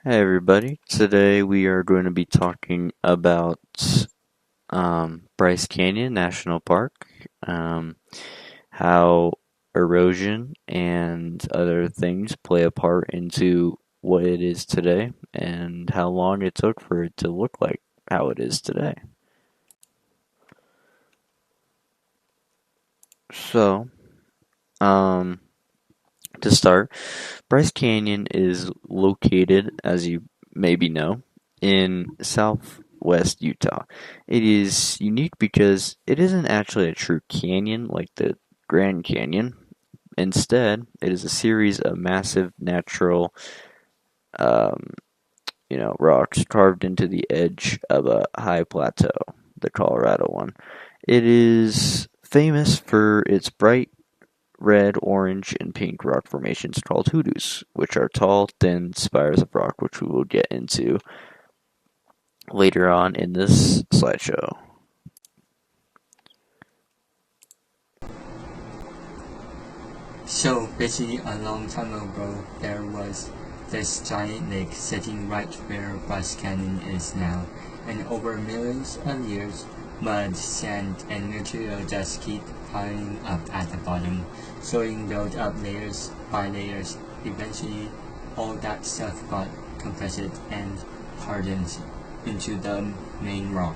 Hey everybody, today we are going to be talking about Bryce Canyon National Park, how erosion and other things play a part into what it is today, and how long it took for it to look like how it is today. So, um, to start, Bryce Canyon is located, as you maybe know, in southwest Utah. It is unique because it isn't actually a true canyon like the Grand Canyon. Instead, it is a series of massive natural, um, rocks carved into the edge of a high plateau, the Colorado one. It is famous for its bright red, orange, and pink rock formations called hoodoos, which are tall, thin spires of rock, which we will get into later on in this slideshow. So basically a long time ago there was this giant lake sitting right where Bryce Canyon is now, and over millions of years mud, sand, and material just keep piling up at the bottom, showing built up layers by layers. Eventually all that stuff got compressed and hardened into the main rock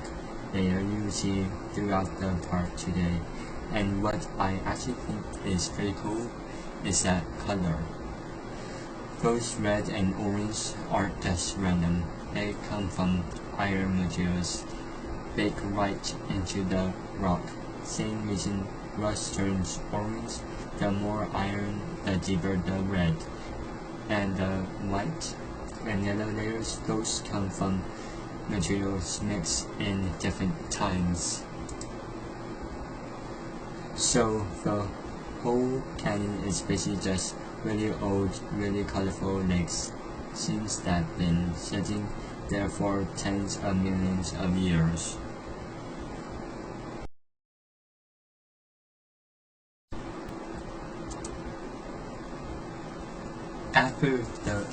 layer you see throughout the park today. And what I actually think is pretty cool is that color. Those red and orange aren't just random. They come from iron materials baked right into the rock. Same reason rust turns orange. The more iron, the deeper the red. And the white and yellow layers, those come from materials mixed in different times. So the whole canyon is basically just really old, really colorful lakes. Seems that been sitting there for tens of millions of years. After the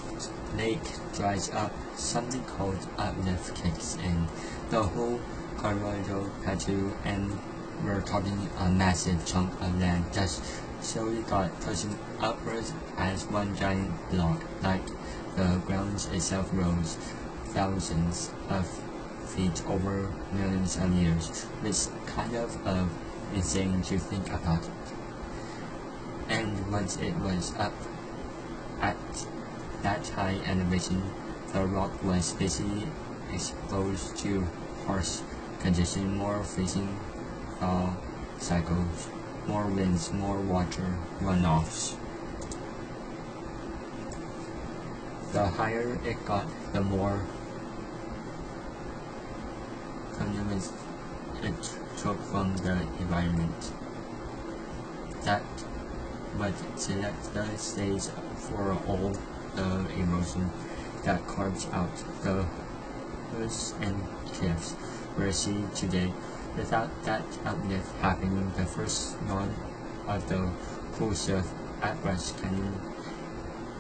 lake dries up, something called uplift kicks in. The whole Colorado Plateau, and we're talking a massive chunk of land, just slowly got pushing upwards as one giant block, like the ground itself rose thousands of feet over millions of years. It's kind of insane to think about it. And once it was up at that high elevation, the rock was basically exposed to harsh conditions, more freezing thaw cycles, more winds, more water runoffs. The higher it got, the more convenience it took from the environment. That but select the stage for all the erosion that carves out the hills and cliffs we see today. Without that uplift happening, the first none of the cool stuff at Bryce Canyon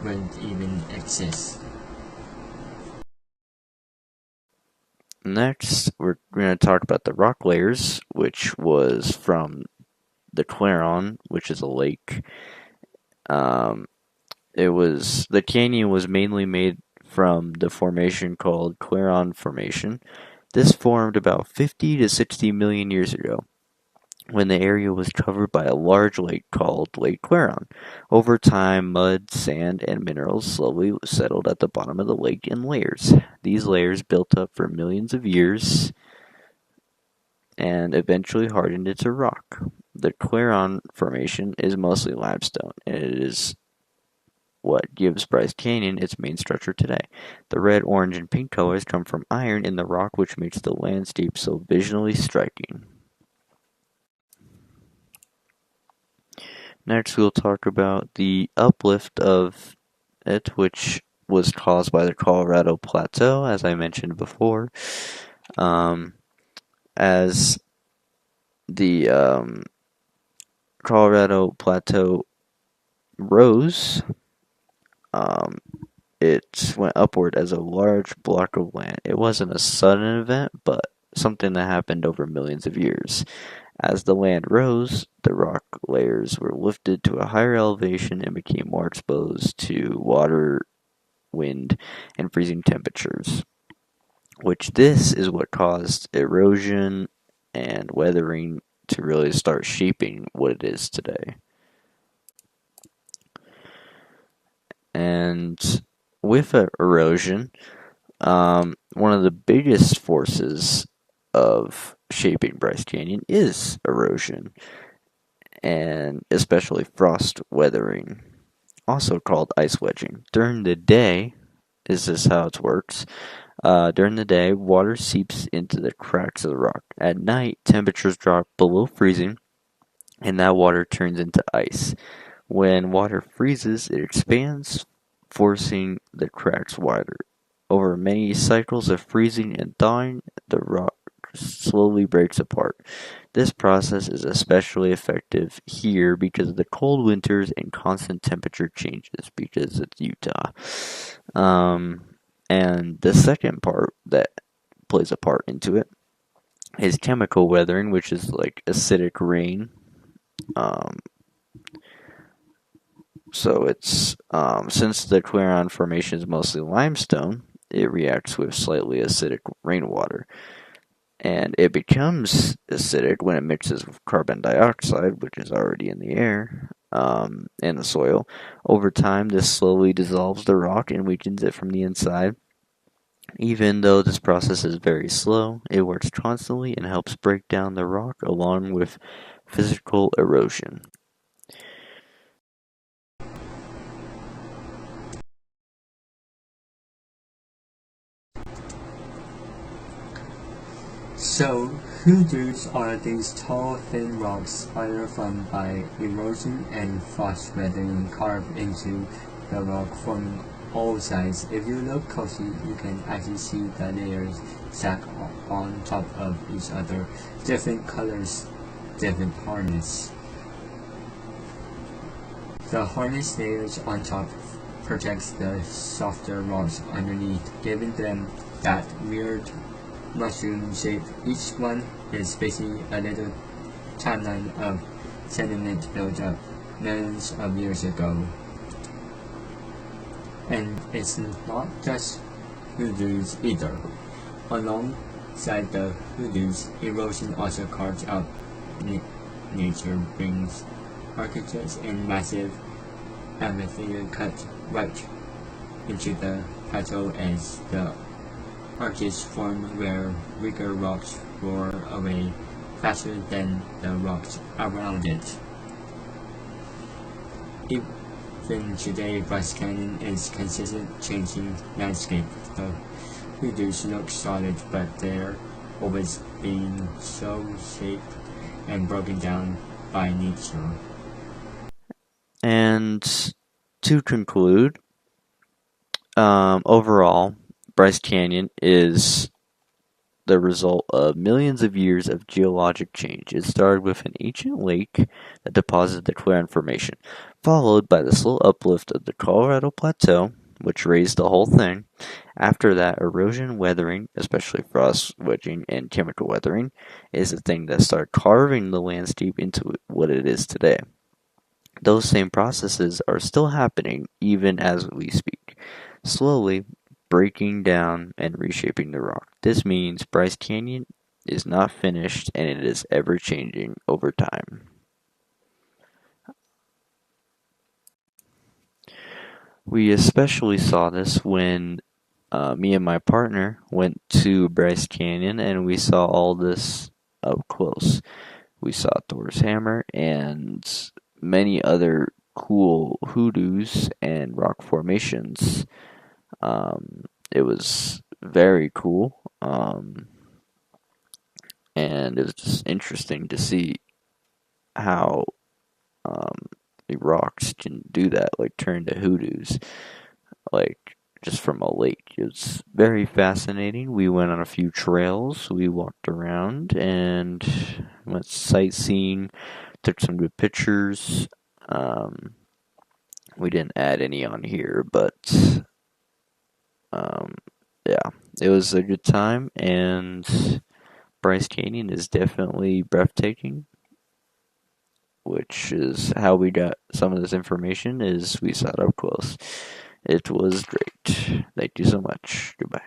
wouldn't even exist. Next, we're going to talk about the rock layers, which was from the Claron, which is a lake. Um, the canyon was mainly made from the formation called Claron Formation. This formed about 50 to 60 million years ago, when the area was covered by a large lake called Lake Claron. Over time, mud, sand, and minerals slowly settled at the bottom of the lake in layers. These layers built up for millions of years and eventually hardened into rock. The Claron Formation is mostly limestone, and it is what gives Bryce Canyon its main structure today. The red, orange, and pink colors come from iron in the rock, which makes the landscape so visually striking. Next, we'll talk about the uplift of it, which was caused by the Colorado Plateau, as I mentioned before. As the Colorado Plateau rose, um, it went upward as a large block of land. It wasn't a sudden event, but something that happened over millions of years. As the land rose, the rock layers were lifted to a higher elevation and became more exposed to water, wind, and freezing temperatures, which this is what caused erosion and weathering to really start shaping what it is today. And with erosion, one of the biggest forces of shaping Bryce Canyon is erosion, and especially frost weathering, also called ice wedging. During the day, is this how it works? During the day, water seeps into the cracks of the rock. At night, temperatures drop below freezing, and that water turns into ice. When water freezes, it expands, forcing the cracks wider. Over many cycles of freezing and thawing, the rock slowly breaks apart. This process is especially effective here because of the cold winters and constant temperature changes because it's Utah. And the second part that plays a part into it is chemical weathering, which is like acidic rain. Um, So it's since the Clarion Formation is mostly limestone, it reacts with slightly acidic rainwater, and it becomes acidic when it mixes with carbon dioxide, which is already in the air and the soil. Over time, this slowly dissolves the rock and weakens it from the inside. Even though this process is very slow, it works constantly and helps break down the rock along with physical erosion. So, hoodoos are these tall, thin rocks either formed by erosion and frost weathering carved into the rock from all sides. If you look closely, you can actually see the layers stacked on top of each other, different colors, different hardness. The hardest layers on top protects the softer rocks underneath, giving them that weird mushroom shape. Each one is basically a little timeline of sediment built up millions of years ago. And it's not just hoodoos either. Alongside the hoodoos, erosion also carves out nature brings architects and massive amphitheater cut right into the plateau as the arches form where weaker rocks roar away faster than the rocks around it. Even today, Bryce Canyon is consistent changing landscape. The hoodoos look solid, but they're always being so shaped and broken down by nature. And to conclude, overall, Bryce Canyon is the result of millions of years of geologic change. It started with an ancient lake that deposited the Clarion Formation, followed by the slow uplift of the Colorado Plateau, which raised the whole thing. After that, erosion, weathering, especially frost wedging and chemical weathering, is the thing that started carving the landscape into what it is today. Those same processes are still happening even as we speak, slowly breaking down and reshaping the rock. This means Bryce Canyon is not finished and it is ever changing over time. We especially saw this when me and my partner went to Bryce Canyon and we saw all this up close. We saw Thor's hammer and many other cool hoodoos and rock formations. It was very cool, and it was just interesting to see how um, the rocks can do that, like turn to hoodoos, like just from a lake. It's very fascinating. We went on a few trails, we walked around and went sightseeing, took some good pictures. We didn't add any on here, but it was a good time, and Bryce Canyon is definitely breathtaking, which is how we got some of this information. Is we saw it up close. It was great. Thank you so much. Goodbye.